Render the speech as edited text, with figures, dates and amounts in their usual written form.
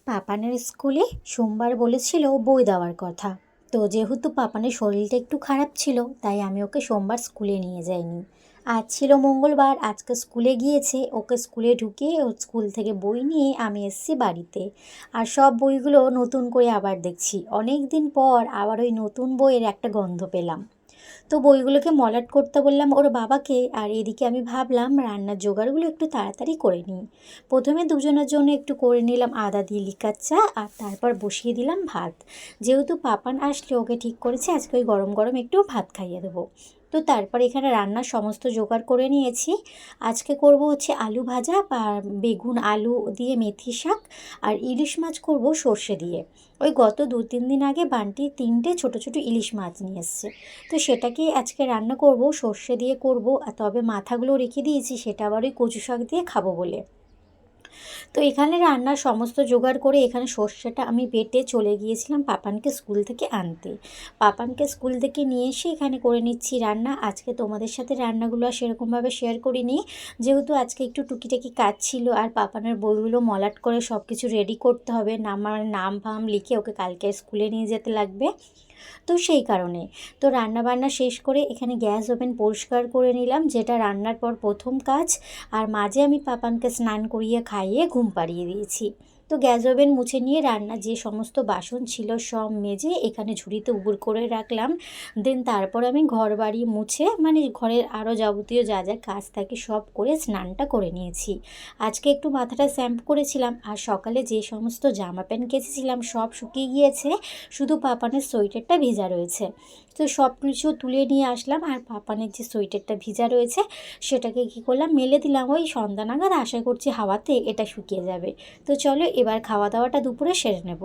পাপানের স্কুলে সোমবার বলেছিল বই দেওয়ার কথা। তো যেহেতু পাপানের শরীরটা একটু খারাপ ছিল, তাই আমি ওকে সোমবার স্কুলে নিয়ে যাইনি। আজ ছিল মঙ্গলবার, আজকে স্কুলে গিয়েছে। ওকে স্কুলে ঢুকিয়ে ওর স্কুল থেকে বই নিয়ে আমি এসেছি বাড়িতে। আর সব বইগুলো নতুন করে আবার দেখছি, অনেক দিন পর আবার ওই নতুন বইয়ের একটা গন্ধ পেলাম। তো বইগুলোকে মলাট করতে বললাম ওর বাবাকে, আর এদিকে আমি ভাবলাম রান্নার জোগাড়গুলো একটু তাড়াতাড়ি করে নিই। প্রথমে দুজনের জন্য একটু করে নিলাম আদা দিয়ে লিকার চা, আর তারপর বসিয়ে দিলাম ভাত। যেহেতু পাপান আসলে ওকে ঠিক করেছে আজকে ওই গরম গরম একটু ভাত খাইয়ে দেবো। তো তারপর এখানে রান্নার সমস্ত জোগাড় করে নিয়েছি। আজকে করব হচ্ছে আলু ভাজা, আর বেগুন আলু দিয়ে মেথি শাক, আর ইলিশ মাছ করব সর্ষে দিয়ে। ওই গত 2-3 দিন আগে বান্টি 3টে ছোটো ছোটো ইলিশ মাছ নিয়ে এসছে। তো সেটাকেই আজকে রান্না করব, সর্ষে দিয়ে করব। আর তবে মাথাগুলো রেখে দিয়েছি, সেটা আবার ওই কচু শাক দিয়ে খাবো বলে। তো এখানে রান্নার সমস্ত জোগাড় করে এখানে সর্ষেটা আমি বেটে চলে গিয়েছিলাম পাপানকে স্কুল থেকে আনতে। পাপানকে স্কুল থেকে নিয়ে এসে এখানে করে নিচ্ছি রান্না। আজকে তোমাদের সাথে রান্নাগুলো আর সেরকমভাবে শেয়ার করিনি, যেহেতু আজকে একটু টুকিটাকি কাজ ছিল। আর পাপানের বইগুলো মলাট করে সব কিছু রেডি করতে হবে, আমার নাম ফাম লিখে ওকে কালকে স্কুলে নিয়ে যেতে লাগবে। তো সেই কারণে তো রান্না বান্না শেষ করে এখানে গ্যাস ওভেন পরিষ্কার করে নিলাম, যেটা রান্নার পর প্রথম কাজ। আর মাঝে আমি পাপানকে স্নান করিয়ে খাইয়ে ঘুম পাড়িয়ে দিয়েছি। তো গ্যাস ওভেন মুছে নিয়ে রান্না যে সমস্ত বাসন ছিল সব মেজে এখানে ঝুড়িতে উবুড় করে রাখলাম। দেন তারপর আমি ঘর বাড়ি মুছে, মানে ঘরের আরও যাবতীয় যা যা কাজ থাকে সব করে স্নানটা করে নিয়েছি। আজকে একটু মাথাটা শ্যাম্পু করেছিলাম, আর সকালে যে সমস্ত জামা প্যান্ট কেচেছিলাম সব শুকিয়ে গিয়েছে, শুধু পাপানের সোয়েটারটা ভিজা রয়েছে। তো সব কিছু তুলে নিয়ে আসলাম, আর পাপানের যে সোয়েটারটা ভিজা রয়েছে সেটাকে কী করলাম, মেলে দিলাম ওই সন্ধ্যা নাগাদ। আশা করছি হাওয়াতে এটা শুকিয়ে যাবে। তো চলো এবার খাওয়া দাওয়াটা দুপুরে সেরে নেব।